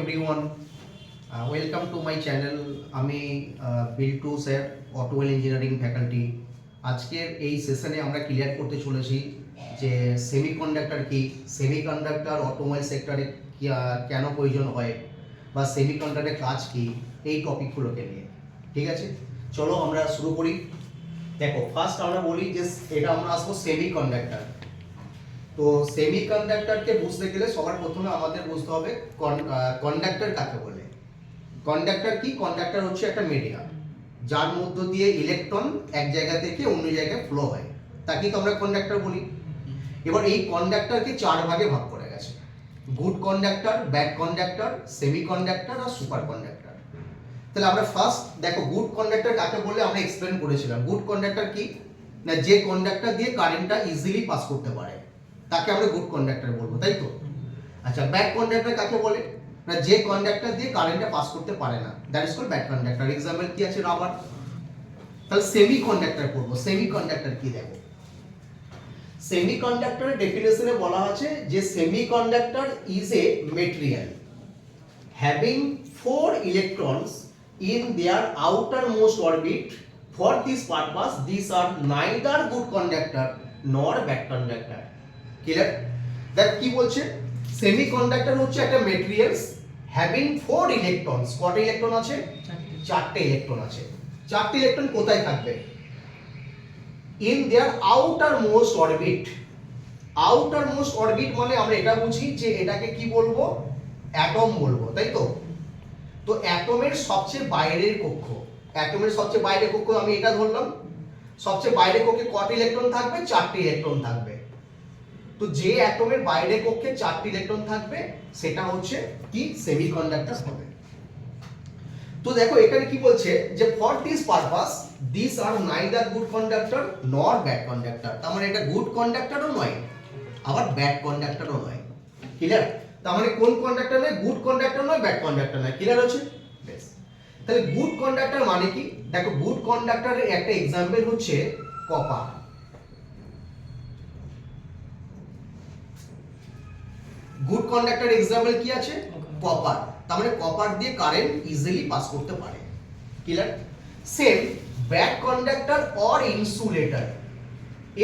everyone. Welcome to my channel. আমি Biltu sir, automobile engineering faculty. আজকের এই সেশনে আমরা ক্লিয়ার করতে চলেছি যে সেমিকন্ডাক্টর কি, সেমিকন্ডাক্টর অটোমোবাইল সেক্টরে কেন প্রয়োজন হয় বা সেমিকন্ডাক্টরের কাজ কি, এই টপিকগুলোকে নিয়ে। ঠিক আছে, চলো আমরা শুরু করি। দেখো, ফার্স্ট আমরা বলি যে এটা আমরা আসবো সেমিকন্ডাক্টর। তো সেমিকন্ডাক্টরকে বুঝতে গেলে সবার প্রথমে আমাদের বুঝতে হবে কন্ডাক্টর কাকে বলে। কন্ডাক্টর কি? কন্ডাক্টর হচ্ছে একটা মিডিয়া যার মধ্য দিয়ে ইলেকট্রন এক জায়গা থেকে অন্য জায়গায় ফ্লো হয়, তাকেই তো আমরা কন্ডাক্টর বলি। এবার এই কন্ডাক্টরকে চার ভাগে ভাগ করে গেছে: good conductor, bad conductor, semiconductor আর সুপার কন্ডাক্টর। তাহলে আমরা ফার্স্ট দেখো গুড কন্ডাক্টর কাকে বলে আমরা এক্সপ্লেন করেছিলাম। গুড কন্ডাক্টর কি না, যে কন্ডাক্টর দিয়ে কারেন্টটা ইজিলি পাস করতে পারে তাকে আমরা গুড কন্ডাক্টর বলবো, তাই তো? আচ্ছা, ব্যাড কন্ডাক্টর কাকে বলে না, যে কন্ডাক্টর দিয়ে কারেন্টটা পাস করতে পারে না, that is called bad conductor. Example কি আছে? রাবার। তাহলে সেমি কন্ডাক্টর পড়বো। সেমি কন্ডাক্টর কি দেখো, সেমি কন্ডাক্টরের ডেফিনেশনে বলা আছে যে semiconductor is a material having 4 electrons in their outermost orbit. For this purpose these are neither good conductor nor bad conductor. Clear? That কি বলছে? সেমিকন্ডাক্টর হচ্ছে একটা ম্যাটেরিয়ালস হ্যাভিং 4 ইলেকট্রনস। কত ইলেকট্রন আছে? 4টে ইলেকট্রন আছে। 4টে ইলেকট্রন কোথায় থাকবে? In their outermost orbit. Outermost orbit মানে আমরা এটা বুঝি যে এটাকে কি বলবো? অ্যাটম বলবো, তাই তো? তো অ্যাটমের সবচেয়ে বাইরের কক্ষ, অ্যাটমের সবচেয়ে বাইরের কক্ষ আমি এটা ধরলাম। সবচেয়ে বাইরের কক্ষে কত ইলেকট্রন থাকবে? 4টে ইলেকট্রন থাকবে। তো যে অ্যাটমের বাইরের কক্ষে 4টে ইলেকট্রন থাকবে সেটা হচ্ছে কি? সেমিকন্ডাক্টর হবে। তো দেখো এখানে কি বলছে যে for this purpose this are neither good conductor nor bad conductor. তার মানে এটা গুড কন্ডাক্টরও নয় আবার ব্যাড কন্ডাক্টরও নয়। ক্লিয়ার? তার মানে কোন কন্ডাক্টর নয়? গুড কন্ডাক্টর নয়, ব্যাড কন্ডাক্টর নয়। ক্লিয়ার হচ্ছে? বেশ। তাহলে গুড কন্ডাক্টর মানে কি? দেখো, গুড কন্ডাক্টরের একটা एग्जांपल হচ্ছে কপার। গুড কন্ডাক্টরের एग्जांपल কি আছে? কপার। তার মানে কপার দিয়ে কারেন্ট ইজিলি পাস করতে পারে। Clear? Same bad conductor or insulator,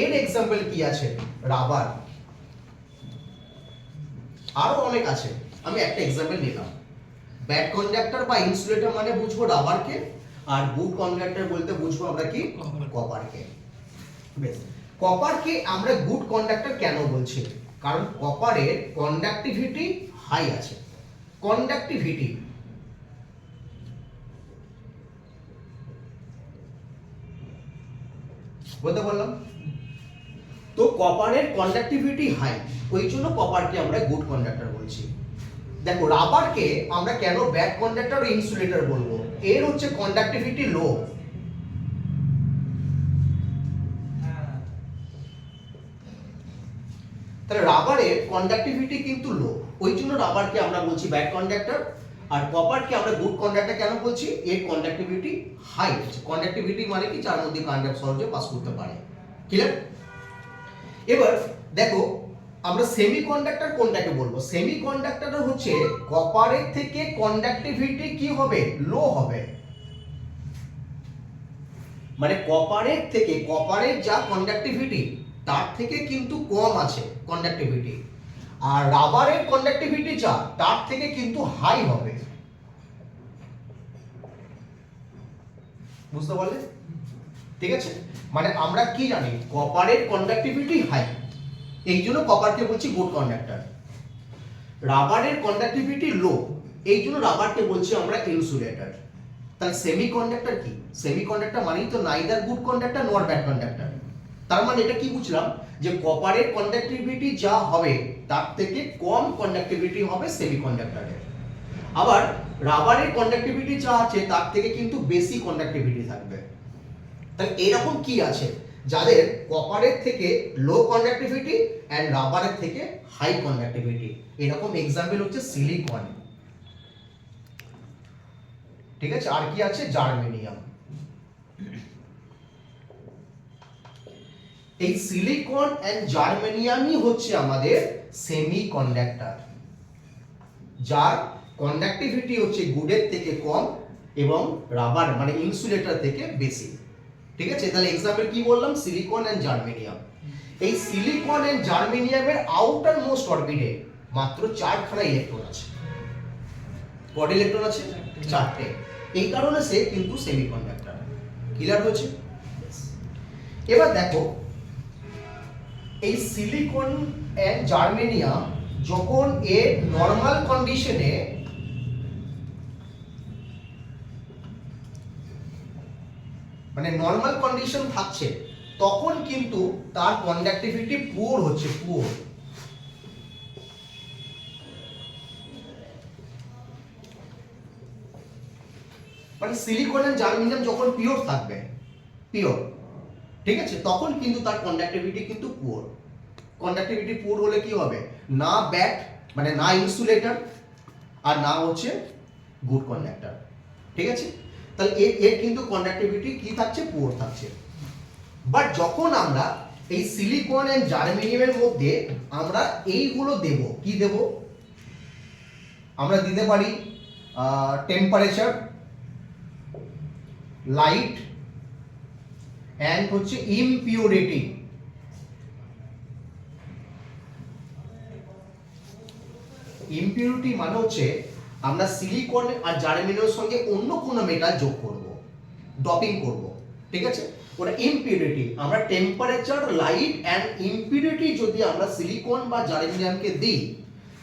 এর एग्जांपल কি আছে? রাবার। আরো অনেক আছে, আমি একটা एग्जांपल নিলাম। ব্যাড কন্ডাক্টর বা ইনসুলেটর মানে বুঝবো রাবারকে, আর গুড কন্ডাক্টর বলতে বুঝবো আমরা কি? কপারকে। বেশ, কপারকে আমরা গুড কন্ডাক্টর কেন বলছি? কারণ কপারের কন্ডাক্টিভিটি হাই আছে। কন্ডাক্টিভিটি বলতে বললাম তো, কপারের কন্ডাক্টিভিটি হাই, ওই জন্য কপারকে আমরা গুড কন্ডাক্টর বলছি। দেখো, রাবারকে আমরা কেন ব্যাড কন্ডাক্টর ও ইনসুলেটর বলবো? এর হচ্ছে কন্ডাক্টিভিটি লো। তাহলে রাবারের কন্ডাক্টিভিটি কিন্তু লো, ওই জন্য রাবারকে আমরা বলছি ব্যাড কন্ডাক্টর। আর কপারকে আমরা গুড কন্ডাক্টর কেন বলছি? এর কন্ডাক্টিভিটি হাই আছে। কন্ডাক্টিভিটি মানে কি? যার মধ্যে কারেন্ট সহজে পাস করতে পারে। ক্লিয়ার? এবার দেখো, আমরা সেমিকন্ডাক্টর কোনটাকে বলবো? সেমিকন্ডাক্টর হচ্ছে কপারের থেকে কন্ডাক্টিভিটি কি হবে? লো হবে। মানে কপারের থেকে, কপারের যা কন্ডাক্টিভিটি তার থেকে কিন্তু কম আছে কন্ডাক্টিভিটি, আর রাবারের কন্ডাক্টিভিটি যা তার থেকে কিন্তু হাই হবে। বুঝতে পারলে? ঠিক আছে, মানে আমরা কি জানি? কপারের কন্ডাক্টিভিটি হাই, এই জন্য কপারকে বলছি গুড কন্ডাক্টর। রাবারের কন্ডাক্টিভিটি লো, এই জন্য রাবারকে বলছি আমরা ইনসুলেটর। তাহলে সেমিকন্ডাক্টর কি? সেমিকন্ডাক্টর মানেই তো neither good conductor nor bad conductor. তার মানে এটা কি বুঝলাম? যে কপারের কন্ডাক্টিভিটি যা হবে তার থেকে কম কন্ডাক্টিভিটি হবে সেমিকন্ডাক্টরের। আবার রাবারের কন্ডাক্টিভিটি যা আছে তার থেকে কিন্তু বেশি কন্ডাক্টিভিটি থাকবে। তাহলে এরকম কি আছে যাদের কপারের থেকে লো কন্ডাক্টিভিটি এন্ড রাবারের থেকে হাই কন্ডাক্টিভিটি? এরকম एग्जांपल হচ্ছে সিলিকন। ঠিক আছে, আর কি আছে? জার্মেনিয়াম। এই সিলিকন এন্ড জার্মেনিয়ামই হচ্ছে আমাদের সেমিকন্ডাক্টর, যার কন্ডাক্টিভিটি হচ্ছে গুডের থেকে কম এবং রাবার মানে ইনসুলেটর থেকে বেশি। ঠিক আছে, তাহলে এক্সাম্পল কি বললাম, সিলিকন এন্ড জার্মেনিয়াম। এই সিলিকন এন্ড জার্মেনিয়ামের আউটার মোস্ট অরবিটে মাত্র 4খানা ইলেকট্রন আছে। কত ইলেকট্রন আছে? 4টে। এই কারণে সে কিন্তু সেমিকন্ডাক্টর। ক্লিয়ার হয়েছে? এবার দেখো, এই সিলিকন এন্ড জার্মেনিয়াম যখন এর নরমাল কন্ডিশনে মানে নরমাল কন্ডিশন থাকছে, তখন কিন্তু তার কন্ডাক্টিভিটি পুয়ার হচ্ছে, পুয়ার। মানে সিলিকন এন্ড জার্মেনিয়াম যখন পিওর থাকবে, পিওর, ঠিক আছে, তখন কিন্তু তার কন্ডাক্টিভিটি কিন্তু পুয়ার। কন্ডাক্টিভিটি পুয়ার হলে কি হবে, না ব্যাট মানে না ইনসুলেটর আর না হচ্ছে গুড কন্ডাক্টর। ঠিক আছে, তাহলে এর কিন্তু কন্ডাক্টিভিটি কি থাকছে, পুয়ার থাকছে। বাট যখন আমরা এই সিলিকন এন্ড জার্মেনিয়ামের মধ্যে আমরা এইগুলো দেব, কি দেব, আমরা দিতে পারি টেম্পারেচার, লাইট এন্ড হচ্ছে ইমপিউরিটি। ইমপিউরিটি মানে হচ্ছে আমরা সিলিকন আর জার্মেনিয়ামের সঙ্গে অন্য কোনো মেটাল যোগ করব, ডপিং করব। ঠিক আছে, ওটা ইমপিউরিটি। আমরা টেম্পারেচার, লাইট এন্ড ইমপিউরিটি যদি আমরা সিলিকন বা জার্মেনিয়ামকে দিই,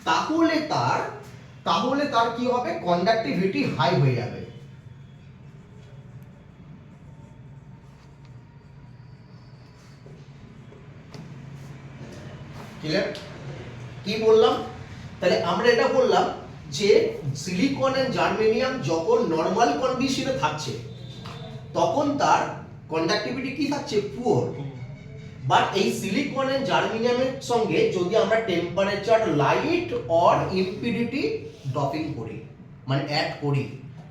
তাহলে তার কি হবে, কন্ডাক্টিভিটি হাই হয়ে যাবে। ক্লিয়ার? কি বললাম, তাহলে আমরা এটা বললাম যে সিলিকন এন্ড জার্মেনিয়াম যখন নরমাল কন্ডিশনে থাকছে তখন তার কন্ডাক্টিভিটি কি থাকছে, পুয়ার। বাট এই সিলিকন এন্ড জার্মেনিয়ামের সঙ্গে যদি আমরা টেম্পারেচার, লাইট অর ইমপিউরিটি ড্রপিং করি মানে অ্যাড করি,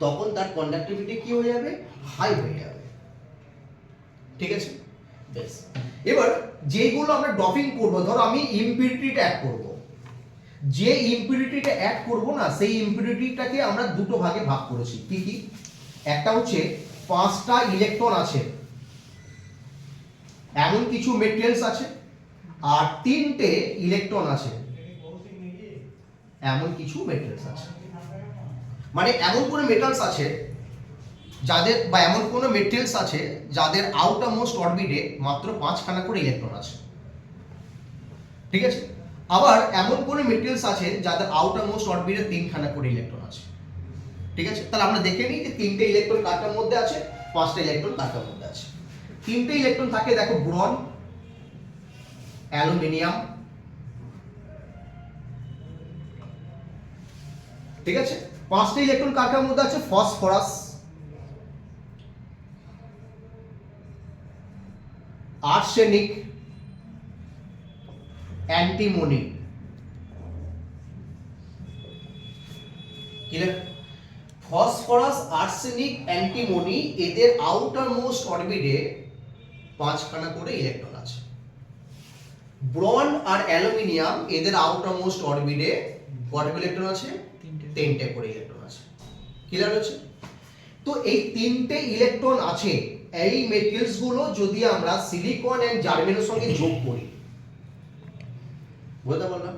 তখন তার কন্ডাক্টিভিটি কি হয়ে যাবে, হাই হয়ে যাবে। ঠিক আছে, বেশ। এবার যেগুলো আমরা ড্রপিং করব, ধরো আমি ইমপিউরিটিটা অ্যাড করব, যে ইমপিউরিটিটা অ্যাড করব না, সেই ইমপিউরিটিটাকে আমরা দুটো ভাগে ভাগ করেছি। কি কি? একটা হচ্ছে 5টা ইলেকট্রন আছে এমন কিছু মেটেরিয়ালস আছে, আর 3টে ইলেকট্রন আছে এমন কিছু মেটেরিয়ালস আছে। মানে এমন কোন মেটালস আছে যাদের, বা এমন কোন মেটেরিয়ালস আছে যাদের আউটার মোস্ট অরবিটে মাত্র 5খানা করে ইলেকট্রন আছে। ঠিক আছে, আবার এমন কোন মেটেরিয়ালস আছে যাদের আউটার মোস্ট অরবিটে 3খানা করে ইলেকট্রন আছে। ঠিক আছে, তাহলে আমরা দেখে নিই যে 3টে ইলেকট্রন কার মধ্যে আছে, 5টা ইলেকট্রন কার মধ্যে আছে। 3টে ইলেকট্রন থাকে, দেখো, ব্রন, অ্যালুমিনিয়াম। ঠিক আছে, 5টা ইলেকট্রন কার মধ্যে আছে, phosphorus, arsenic, antimony. Clear? Phosphorus, arsenic, antimony এদের আউটার মোস্ট অরবিটে 5খানা করে ইলেকট্রন আছে। ব্রন আর অ্যালুমিনিয়াম এদের আউটার মোস্ট অরবিটে কত ইলেকট্রন আছে, 3টে করে ইলেকট্রন আছে। ক্লিয়ার হচ্ছে? তো এই 3টে ইলেকট্রন আছে, এই মেটেরিয়ালস গুলো যদি আমরা সিলিকন এন্ড জার্মেনিয়ামের সঙ্গে যোগ করি, বুঝতে পারলাম,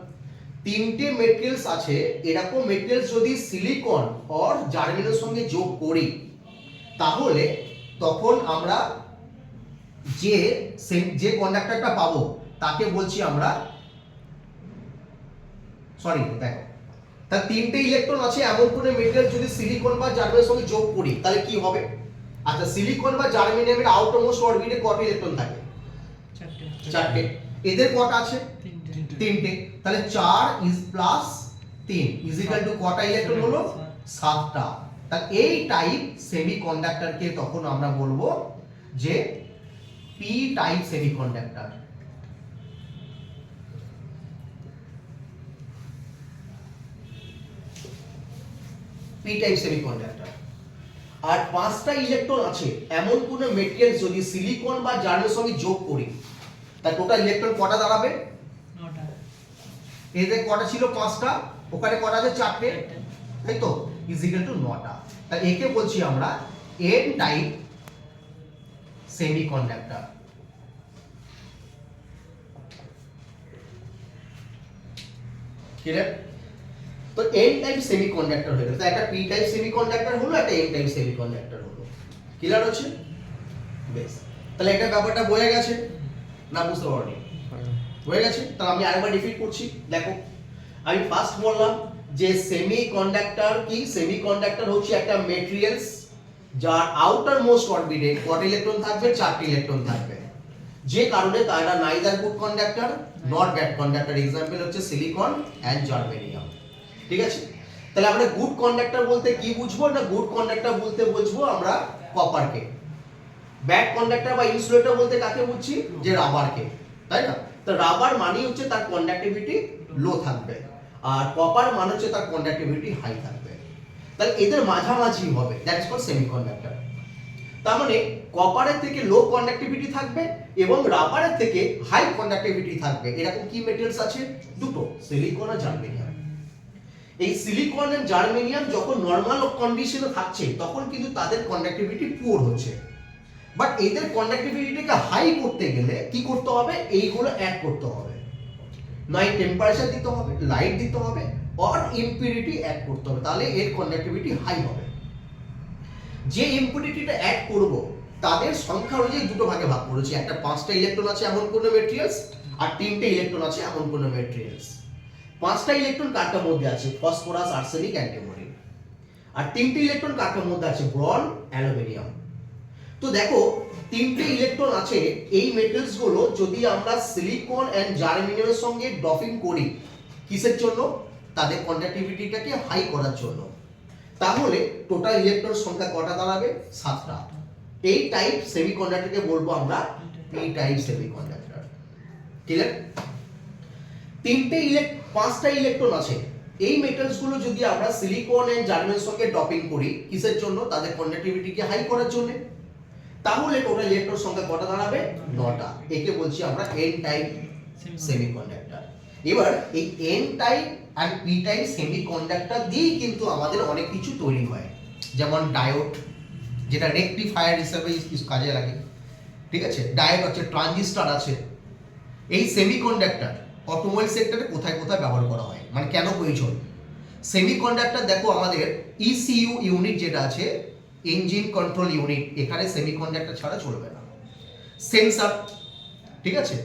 3টে মেটেরিয়ালস আছে, এরকম মেটেরিয়ালস যদি সিলিকন আর জার্মেনিয়ামের সঙ্গে যোগ করি, তাহলে তখন আমরা যে কন্ডাক্টরটা পাবো তাকে বলছি আমরা, সরি দেখো, তার 3টে ইলেকট্রন আছে এমন কোন মেটেরিয়াল যদি সিলিকন বা জার্মেনিয়ামের সঙ্গে যোগ করি, তাহলে কি হবে? আচ্ছা, সিলিকন বা জার্মেনিয়ামের আউটার মোস্ট অরবিটে কত ইলেকট্রন থাকে, 4টে। এদের কটা আছে, 3টে। তাহলে 4 প্লাস 3 ইজ ইকুয়াল টু কটা ইলেকট্রন হলো, 7টা। তাহলে এই টাইপ সেমিকন্ডাক্টরকে তখন আমরা বলবো যে P type semiconductor. P type semiconductor. আর 5টা ইলেকট্রন আছে এমন কোন মেটেরিয়াল যদি সিলিকন বা জার্মেনিয়ামের সঙ্গে যোগ করি, তার টোটাল ইলেকট্রন কটা দাঁড়াবে, 9টা। এদের কটা ছিল, 5টা, ওখানে কটা আছে, 4টে, তাই তো, ইজিক্যাল টু 9টা। তাই একে বলছি আমরা এন টাইপ সেমিকন্ডাক্টর। ক্লিয়ার? তো এন টাইপ সেমিকন্ডাক্টর হয়ে গেল। তো একটা পি টাইপ সেমিকন্ডাক্টর হলো, একটা এন টাইপ সেমিকন্ডাক্টর হলো। ক্লিয়ার হচ্ছে? বেশ, তাহলে এটা ব্যাপারটা বোঝা গেছে না? বুঝতে পারোনি? হয়ে গেছে। তাহলে আমি আরেকবার রিপিট করছি, দেখো। আমি ফার্স্ট বললাম যে সেমিকন্ডাক্টর কি? সেমিকন্ডাক্টর হচ্ছে একটা ম্যাটেরিয়ালস যার আউটার মোস্ট অরবিটে কত ইলেকট্রন থাকবে? 4টি ইলেকট্রন থাকবে, যে কারণে তারা neither good conductor not bad conductor. Example হচ্ছে সিলিকন এন্ড জার্মেনিয়াম। ঠিক আছে? তাহলে আমরা গুড কন্ডাক্টর বলতে কি বুঝবো? না, গুড কন্ডাক্টর বলতে বুঝবো আমরা কপারকে। ব্যাড কন্ডাক্টর বা ইনসুলেটর বলতে কাকে বুঝছি? যে রাবারকে, তাই না? তো রাবার মানে হচ্ছে তার কন্ডাক্টিভিটি লো থাকবে, আর কপার মানে হচ্ছে তার কন্ডাক্টিভিটি হাই থাকবে। তাহলে এদের মাঝামাঝি হবে, দ্যাট ইজ কল্ড সেমিকন্ডাক্টর। তার মানে কপারের থেকে লো কন্ডাক্টিভিটি থাকবে এবং রাবারের থেকে হাই কন্ডাক্টিভিটি থাকবে। এরকম কি মেটেরিয়ালস আছে? দুটো, সিলিকন আর জার্মেনিয়াম। এই সিলিকন এন্ড জার্মেনিয়াম যখন নরমাল কন্ডিশনে থাকছে তখন কিন্তু তাদের কন্ডাক্টিভিটি পুয়ার হচ্ছে, বাট এদের কন্ডাক্টিভিটিকে হাই করতে গেলে কি করতে হবে? এইগুলো অ্যাড করতে হবে, নয় টেম্পারেচার দিতে হবে, লাইট দিতে হবে, অর ইম্পিউরিটি অ্যাড করতে হবে, তাহলে এর কন্ডাক্টিভিটি হাই হবে। যে ইম্পিউরিটিটা অ্যাড করব তাদের সংখ্যা অনুযায়ী দুটো ভাগে ভাগ করেছি, একটা 5টা ইলেকট্রন আছে এমন কোনো ম্যাটেরিয়ালস, আর 3টে ইলেকট্রন আছে এমন কোনো ম্যাটেরিয়ালস। 5টা ইলেকট্রন কার মধ্যে আছে? Phosphorus, arsenic, antimony. আর 3টে ইলেকট্রন কার মধ্যে আছে? ব্রন, অ্যালুমিনিয়াম। তো দেখো 3টে ইলেকট্রন আছে, এই মেটেরিয়ালস গুলো যদি আমরা সিলিকন এন্ড জার্মেনিয়ামের সঙ্গে ডপিং করি, কিসের জন্য? তাদের কন্ডাক্টিভিটিটাকে হাই করার জন্য। তাহলে টোটাল ইলেকট্রন সংখ্যা কটা দাঁড়াবে? 7টা। এই টাইপ সেমিকন্ডাক্টরকে বলবো আমরা পি টাইপ সেমিকন্ডাক্টর। ক্লিয়ার? 5টা ইলেকট্রন আছে, এই মেটালস গুলো যদি আমরা সিলিকন এন্ড জার্মেনিয়ামের সঙ্গে ডপিং করি, কিসের জন্য? তাদের কন্ডাক্টিভিটিকে হাই করার জন্য। তাহলে টোটাল ইলেকট্রন সংখ্যা কটা দাঁড়াবে? 9টা। একে বলছি আমরা এন টাইপ সেমিকন্ডাক্টর। এবার এই এন টাইপ আর পি টাইপ সেমিকন্ডাক্টর দিয়েই কিন্তু আমাদের অনেক কিছু তৈরি হয়, যেমন ডায়োড, যেটা রেকটিফায়ার হিসেবে কাজে লাগে। ঠিক আছে? ডায়োড আছে, ট্রানজিস্টর আছে। এই সেমিকন্ডাক্টর অটোমোবাইল সেক্টরে কোথায় কোথায় ব্যবহার করা হয়, মানে কেন প্রয়োজন? সেমিকন্ডাক্টর দেখো আমাদের ইসিইউ ইউনিট যেটা আছে, ইঞ্জিন কন্ট্রোল ইউনিট, এখানে সেমিকন্ডাক্টর ছাড়া চলবে না। সেন্সর, ঠিক আছে,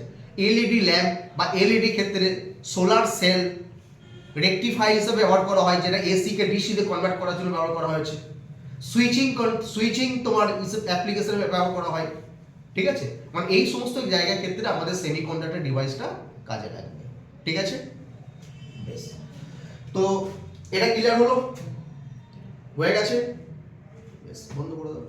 এলইডি ল্যাম্প বা এলইডি ক্ষেত্রে সোলার সেল রেকটিফাই হিসেবে ব্যবহার করা হয়, যেটা এসি কে ডিসি তে কনভার্ট করার জন্য ব্যবহার করা হয়েছে। সুইচিং তোমার অ্যাপ্লিকেশনে ব্যবহার করা হয়। ঠিক আছে? মানে এই সমস্ত জায়গার ক্ষেত্রে আমাদের সেমিকন্ডাক্টর ডিভাইসটা কাজে লাগবে। ঠিক আছে? বেশ, তো এটা ক্লিয়ার হলো? হয়ে গেছে? বেশ, বন্ধ করে দাও।